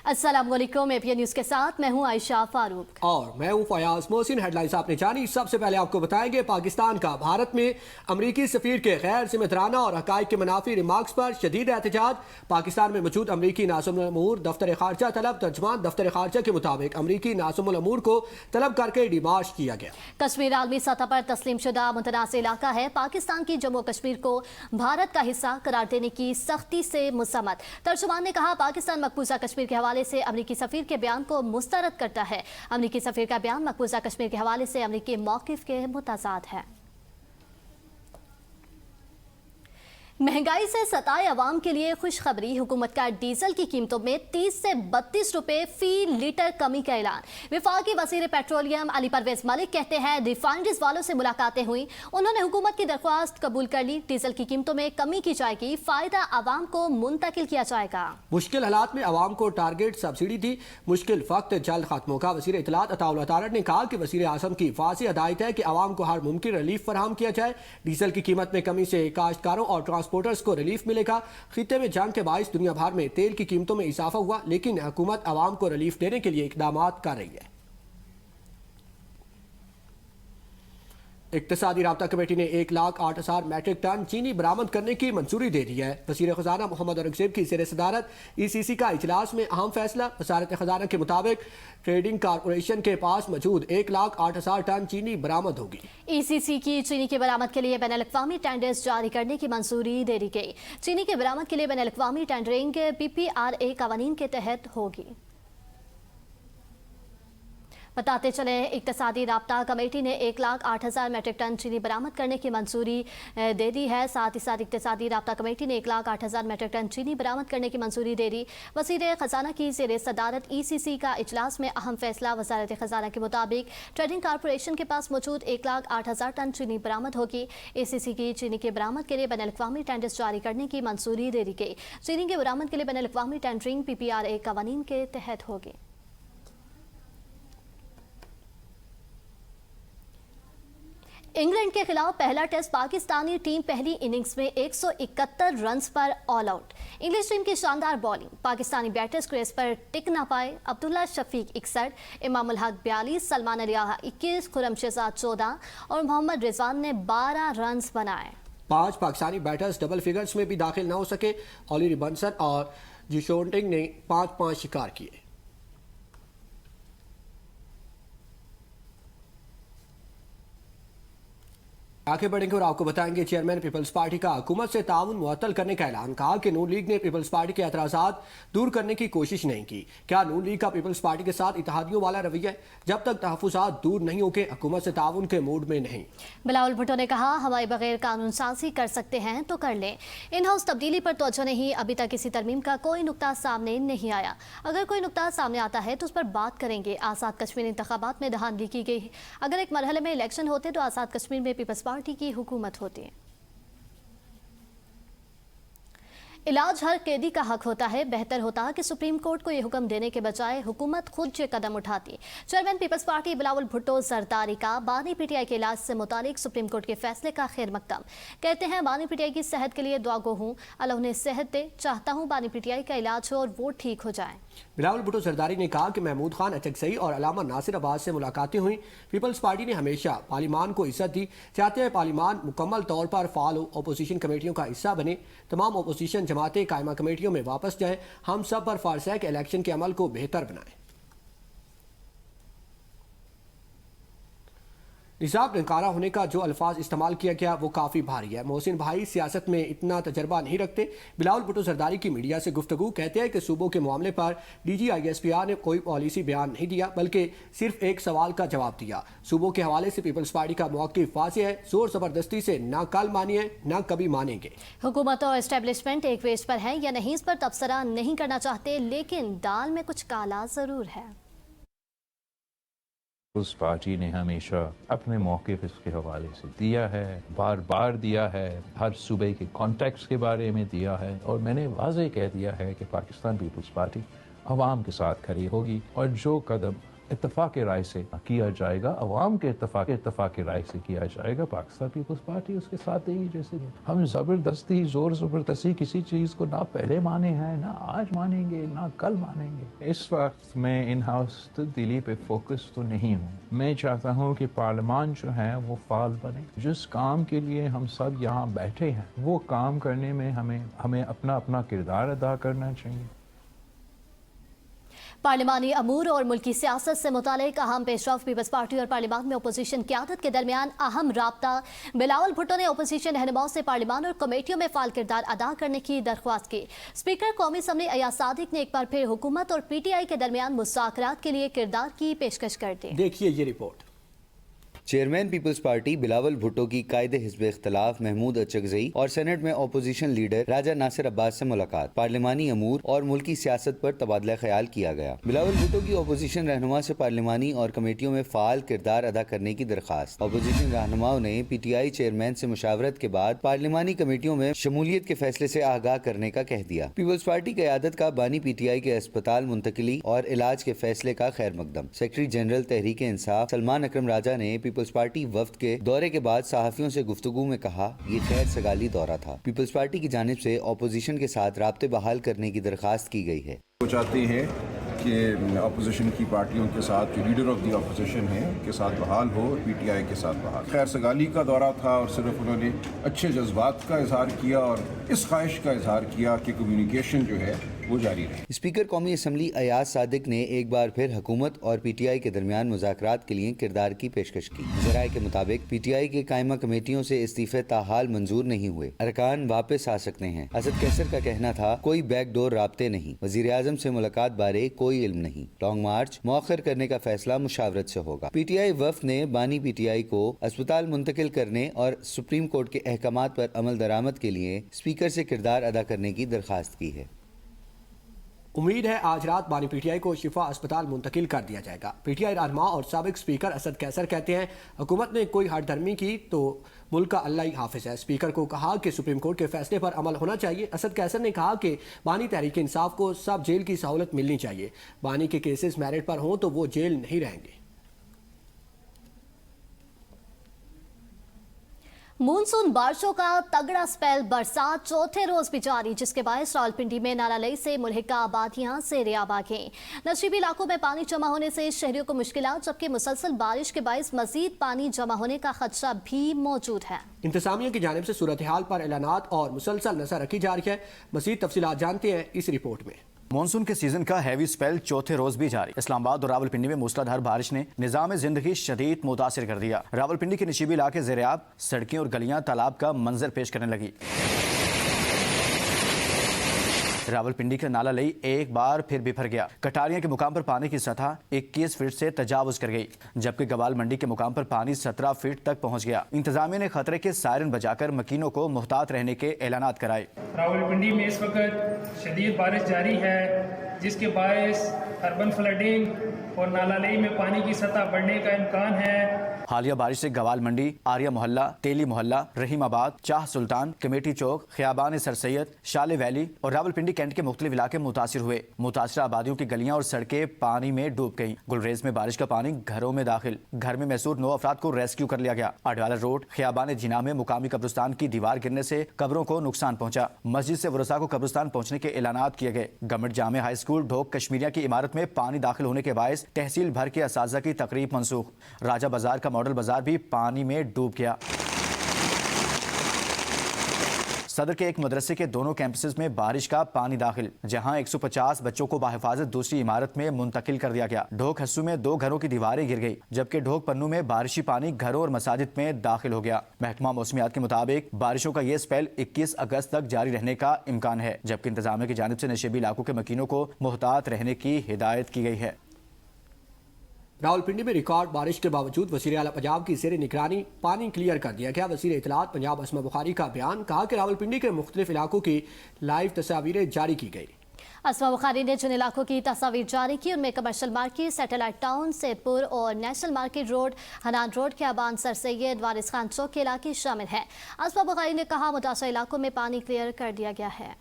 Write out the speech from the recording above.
अस्सलाम वालेकुम। APN news के साथ मैं हूं आयशा फारूक और मैं हूं फयाज मोहसिन। हेडलाइंस आपने जानी। सबसे पहले आपको बताएंगे पाकिस्तान का भारत में अमरीकी सफीर के गैर जिम्मेदाराना और हकाइक के मुनाफी रिमार्क्स पर शदीद एहतजाज। पाकिस्तान में मौजूद अमरीकी नाज़िमुल अमूर दफ्तर खारजा तलब तर्जमान दफ्तर खारजा के मुताबिक अमरीकी नाज़िमुल अमूर को तलब करके डिमार्च किया गया। कश्मीर आलमी सतह पर तस्लीम शुदा मुतनाज़ इलाका है। पाकिस्तान की जम्मू कश्मीर को भारत का हिस्सा करार देने की सख्ती से मुसम्मत। तर्जुमान ने कहा पाकिस्तान मकबूजा कश्मीर के हवाले से अमरीकी सफीर के बयान को मुस्तरद करता है। अमरीकी सफीर का बयान मकबूजा कश्मीर के हवाले से अमरीकी मौक़िफ़ के मुतज़ाद है। महंगाई से सताए अवाम के लिए खुशखबरी। हुकूमत का डीजल की कीमतों में 30 से 32 रुपए फी लीटर कमी का ऐलान। वफाकी वज़ीर पेट्रोलियम अली परवेज मलिक कहते हैं रिफाइनरीज वालों से मुलाकातें हुई, उन्होंने हुकूमत की दरख्वास्त कबूल कर ली। डीजल की कीमतों में कमी की जाएगी, फायदा आवाम को मुंतकिल किया जाएगा। मुश्किल हालात में आवाम को टारगेट सब्सिडी दी, मुश्किल वक्त जल्द खत्म होगा। वज़ीर इत्तलात अताउल अतारड़ ने कहा कि वज़ीर आज़म की वाज़ेह हिदायत है कि आवाम को हर मुमकिन रिलीफ फराहम किया जाए। डीजल की कीमत में कमी से काश्तकारों और ट्रांसपोर्टर्स को रिलीफ मिलेगा। खित्ते में जंग के बाइस दुनिया भर में तेल की कीमतों में इजाफा हुआ, लेकिन हुकूमत आवाम को रिलीफ देने के लिए इकदाम कर रही है। इक्तिसादी राब्ता कमेटी ने 1,08,000 मैट्रिक टन चीनी बरामद करने की मंजूरी दे दी है। वज़ीर ख़जाना मोहम्मद औरंगज़ेब की ज़ेर सदारत ECC का इजलास में अहम फैसला। वज़ारत ख़जाना के मुताबिक ट्रेडिंग कॉरपोरेशन के पास मौजूद 1,08,000 टन चीनी बरामद होगी। ECC की चीनी के बरामद के लिए बैनुल-अक़वामी टेंडर्स जारी करने की मंजूरी दे दी गई। चीनी के बरामद के लिए बैनुल-अक़वामी टेंडरिंग PPRA कवानीन के तहत होगी। बताते चले इक्तिसादी राब्ता कमेटी ने 1,08,000 मैट्रिक टन चीनी बरामद करने की मंजूरी दे दी है। साथ ही साथ इक्तिसादी राब्ता कमेटी ने 1,08,000 मैट्रिक टन चीनी बरामद करने की मंजूरी दे दी। वज़ीर ख़जाना की ज़ेर सदारत ECC का इजलास में अहम फैसला। वज़ारत ख़जाना के मुताबिक ट्रेडिंग कॉरपोरेशन के पास मौजूद 1,08,000 टन चीनी बरामद होगी। ECC की चीनी के बरामद के लिए बैनुल-अक़वामी टेंडर्स जारी करने की मंजूरी दे दी गई। चीनी के बरामद के लिए बैनुल-अक़वामी टेंडरिंग PPRA कवानीन के तहत होगी। इंग्लैंड के खिलाफ पहला टेस्ट पाकिस्तानी टीम पहली इनिंग्स में 171 रन्स पर ऑल आउट। इंग्लिश टीम की शानदार बॉलिंग, पाकिस्तानी बैटर्स क्रेज पर टिक ना पाए। अब्दुल्ला शफीक 61, इमाम उल हक 42, सलमान अली आहा 21, खुरम शहजाद 14 और मोहम्मद रिजवान ने 12 रन्स बनाए। 5 पाकिस्तानी बैटर्स डबल फिगर्स में भी दाखिल न हो सके। ऑली बंसन और जिशोंटिंग ने 5-5 शिकार किए। आगे बढ़ेंगे और आपको बताएंगे चेयरमैन पीपल्स पार्टी का हुकूमत से ताउन मुअत्तल करने का ऐलान। कहा कि नून लीग ने पीपल्स पार्टी के एतराज़ात दूर करने की कोशिश नहीं की। क्या नून लीग का पीपल्स पार्टी के साथ इत्तेहादियों वाला रवैया है? जब तक तहफ़्फ़ुज़ात दूर नहीं होंगे हुकूमत से ताउन के मूड में नहीं। बिलावल भुट्टो ने कहा हमारे बगैर कानून साज़ी कर सकते हैं तो कर लें। इन हाउस तब्दीली पर तवज्जो नहीं। अभी तक किसी तरमीम का कोई नुक्ता सामने नहीं आया। अगर कोई नुक्ता सामने आता है तो उस पर बात करेंगे। आज़ाद कश्मीर इंतखाबात में धांधली की गई। अगर एक मरहले में इलेक्शन होते तो आज़ाद कश्मीर में पीपल्स पार्टी की हुकूमत होती है। इलाज हर कैदी का हक होता है। बेहतर होता कि सुप्रीम कोर्ट को यह हुक्म देने के बजाय हुकूमत खुद ये कदम उठाती। Chairman Peoples Party Bilawal Bhutto Zardari का बानी PTI के इलाज से मुतालिक सुप्रीम कोर्ट के फैसले का खैर मकदम। कहते हैं बानी PTI की सेहत के लिए दुआ गो हूँ, अल्लाह उन्हें सेहत दे। चाहता हूँ बानी PTI का इलाज हो और वो ठीक हो जाए। बिलावल भुट्टो जरदारी ने कहा कि महमूद खान अचकज़ई और अलामा नासिर अब्बास से मुलाकातें हुई। पीपल्स पार्टी ने हमेशा पार्लिमान को इज्जत दी। चाहते हैं पार्लिमान मुकम्मल तौर पर फाल हो, अपोजिशन कमेटियों का हिस्सा बने। तमाम अपोजिशन जमातें कायमा कमेटियों में वापस जाएं। हम सब पर फर्ज है कि इलेक्शन के अमल को बेहतर बनाएं। निज़ाम नकारा होने का जो अल्फाज इस्तेमाल किया गया वो काफ़ी भारी है। मोहसिन भाई सियासत में इतना तजर्बा नहीं रखते। बिलावल भुट्टो जरदारी की मीडिया से गुफ्तगू। कहते हैं कि सूबों के मामले पर DG ISPR ने कोई पॉलिसी बयान नहीं दिया, बल्कि सिर्फ एक सवाल का जवाब दिया। सूबों के हवाले से पीपल्स पार्टी का मौक़िफ़ वाज़ेह है। जोर ज़बरदस्ती से ना कल मानिए ना कभी मानेंगे। हुकूमत और एस्टेब्लिशमेंट एक वेज पर है या नहीं, इस पर तबसरा नहीं करना चाहते, लेकिन दाल में कुछ काला ज़रूर है। उस पार्टी ने हमेशा अपने मौक़िफ़ इसके हवाले से दिया है, बार बार दिया है, हर सूबे के कॉन्टेक्स्ट के बारे में दिया है। और मैंने वाज़ेह कह दिया है कि पाकिस्तान पीपल्स पार्टी अवाम के साथ खड़ी होगी और जो कदम इत्तफाक राय से किया जाएगा, अवाम के इत्तफाक राय से किया जाएगा। पाकिस्तान पीपल्स पार्टी उसके साथ देगी। जैसे हम ज़बरदस्ती ज़ोर ज़बरदस्ती किसी चीज़ को ना पहले माने हैं, ना आज मानेंगे, ना कल मानेंगे। इस वक्त मैं इन हाउस तब्दीली पे फोकस तो नहीं हूँ। मैं चाहता हूँ कि पार्लियामान जो है वो फाल बने। जिस काम के लिए हम सब यहाँ बैठे हैं वो काम करने में हमें अपना अपना किरदार अदा करना चाहिए। पार्लिमानी अमूर और मुल्की सियासत से मुतालिक अहम पेशरफ पीपल्स पार्टी और पार्लियामान में अपोजिशन क़यादत के दरमियान अहम राब्ता। बिलावल भुट्टो ने अपोजिशन रहनुमाओं से पार्लियामान और कमेटियों में फाल किरदार अदा करने की दरख्वास्त की। स्पीकर कौमी असम्बली अयाज सादिक ने एक बार फिर हुकूमत और PTI के दरमियान मुज़ाकरात के लिए किरदार की पेशकश कर दी। देखिए ये रिपोर्ट। Chairman Peoples Party Bilawal Bhutto की कायदे हिज़्ब इख्तिलाफ महमूद अचकज़ई और सेनेट में अपोजिशन लीडर राजा नासिर अब्बास से मुलाकात। पार्लिमानी अमूर और मुल्की सियासत पर तबादला ख्याल किया गया। बिलावल भुट्टो की अपोजिशन रहनुमा से पार्लिमानी और कमेटियों में फ़ाल किरदार अदा करने की दरख्वास्त। अपोजिशन रहनुमाओं ने PTI चेयरमैन से मुशावरत के बाद पार्लिमानी कमेटियों में शमूलियत के फैसले से आगाह करने का कह दिया। पीपल्स पार्टी क़यादत का बानी PTI के अस्पताल मुंतकिली और इलाज के फैसले का खैर मकदम। सेक्रेटरी जनरल तहरीक इंसाफ सलमान अकरम राजा ने पीपल्स पार्टी वफ्द के दौरे के बाद सहाफ़ियों से गुफ्तगू में कहा, ये खैर सगाली दौरा था। पीपल्स पार्टी की जानिब से अपोजिशन के साथ राब्ते बहाल करने की दरख्वास्त की गई है। वो चाहते हैं कि अपोजिशन की पार्टियों के साथ जो लीडर ऑफ द अपोजिशन है के साथ बहाल हो, PTI के साथ बहाल। खैर सगाली का दौरा था और सिर्फ उन्होंने अच्छे जज्बात का इजहार किया और इस ख्वाहिश का इजहार किया कि कम्युनिकेशन जो है वो जारी रहे। स्पीकर कौमी असम्बली अयाज सादिक ने एक बार फिर हुकूमत और PTI के दरमियान मुज़ाकरात के लिए किरदार की पेशकश की। ज़राए के मुताबिक PTI के कायमा कमेटियों से इस्तीफे ताहाल मंजूर नहीं हुए। अरकान वापस आ सकते हैं। असद कैसर का कहना था, कोई बैकडोर राब्ते नहीं। वज़ीर आज़म से मुलाकात बारे कोई इल्म नहीं। लॉन्ग मार्च मौखर करने का फैसला मुशावरत से होगा। PTI वफ़द ने बानी PTI को अस्पताल मुंतकिल करने और सुप्रीम कोर्ट के अहकामात पर अमल दरामद के लिए स्पीकर से किरदार अदा करने की दरख्वास्त की है। उम्मीद है आज रात बानी PTI को शिफा अस्पताल मुंतकिल कर दिया जाएगा। PTI रहनुमा और साबिक स्पीकर असद कैसर कहते हैं, हुकूमत ने कोई हट धर्मी की तो मुल्क का अल्लाह ही हाफिज है। स्पीकर को कहा कि सुप्रीम कोर्ट के फैसले पर अमल होना चाहिए। असद कैसर ने कहा कि बानी तहरीक इंसाफ को सब जेल की सहूलत मिलनी चाहिए। बानी के केसेस मेरिट पर हों तो वो जेल नहीं रहेंगे। मानसून बारिशों का तगड़ा स्पेल बरसात चौथे रोज भी जारी, जिसके बायस रावलपिंडी में नालालई से मुल्हिका आबादियां सेरियाब आ गईं। नशीबी इलाकों में पानी जमा होने से शहरियों को मुश्किलात, जबकि मुसलसल बारिश के बायस मजीद पानी जमा होने का खदशा भी मौजूद है। इंतजामिया की जानिब से सूरत हाल पर एलानात और मुसलसल नजर रखी जा रही है। मजीद तफसीलात जानते हैं इस रिपोर्ट में। मानसून के सीजन का हैवी स्पेल चौथे रोज भी जारी। इस्लामाबाद और रावलपिंडी में मूसलाधार बारिश ने निजाम जिंदगी शदीद मुतासिर कर दिया। रावलपिंडी के नशीबी इलाके ज़ेरियाब, सड़कें और गलियां तालाब का मंजर पेश करने लगी। रावलपिंडी का नाला लई एक बार फिर बिफर गया। कटारिया के मुकाम पर पानी की सतह 21 फीट से तजावुज कर गई, जबकि गवाल मंडी के मुकाम पर पानी 17 फीट तक पहुंच गया। इंतजामिया ने खतरे के सायरन बजाकर मकीनों को मुहतात रहने के ऐलानात कराए। रावलपिंडी में इस वक्त शदीद बारिश जारी है, जिसके बायस अर्बन फ्लडिंग और नालालई में पानी की सतह बढ़ने का इम्कान है। हालिया बारिश से गवाल मंडी, आर्या मोहल्ला, तेली मोहल्ला, रहीमाबाद, चाह सुल्तान, कमेटी चौक, खियाबान सर सैयद, शाले वैली और रावलपिंडी कैंट के मुख्तलिफ इलाके मुतासिर हुए। मुतासरा आबादियों की गलियां और सड़कें पानी में डूब गईं। गुलरेज में बारिश का पानी घरों में दाखिल। घर में महसूर 9 अफराद को रेस्क्यू कर लिया गया। अडवाला रोड, खियाबान जिना में मुकामी कब्रिस्तान की दीवार गिरने से कब्रों को नुकसान पहुंचा। मस्जिद से वरसा को कब्रिस्तान पहुंचने के ऐलानात किए गए। गवर्नमेंट जामिया हाई स्कूल ढोक कश्मीरिया की इमारत में पानी दाखिल होने के बायस तहसील भर के असातिज़ा की तकरीब मनसूख। राजा बाजार का मॉडल बाजार भी पानी में डूब गया। सदर के एक मदरसे के दोनों कैंपसेस में बारिश का पानी दाखिल, जहां 150 बच्चों को बाहिफाजत दूसरी इमारत में मुंतकिल कर दिया गया। ढोक हस्सू में 2 घरों की दीवारें गिर गई, जबकि ढोक पन्नू में बारिशी पानी घरों और मसाजिद में दाखिल हो गया। महकमा मौसमियात के मुताबिक बारिशों का यह स्पेल 21 अगस्त तक जारी रहने का इम्कान है, जबकि इंतजामिया की जानिब से नशीबी इलाकों के मकीनों को मुहतात रहने की हिदायत की गई है। रावलपिंडी में रिकॉर्ड बारिश के बावजूद वज़ीर आला पंजाब की ज़ेर निगरानी पानी क्लियर कर दिया गया। वज़ीर इत्तलात पंजाब असमा बुखारी का बयान, कहा कि रावलपिंडी के मुख्तलिफ इलाकों की लाइव तस्वीरें जारी की गई। असमा बुखारी ने जिन इलाकों की तस्वीर जारी की उनमें commercial market, satellite town, Setpur और national market road, Hanan road, खियाबान सर सैयद, वारिस खान चौक के इलाके शामिल हैं। असमा बुखारी ने कहा मुतासर इलाकों में पानी क्लियर कर दिया गया है।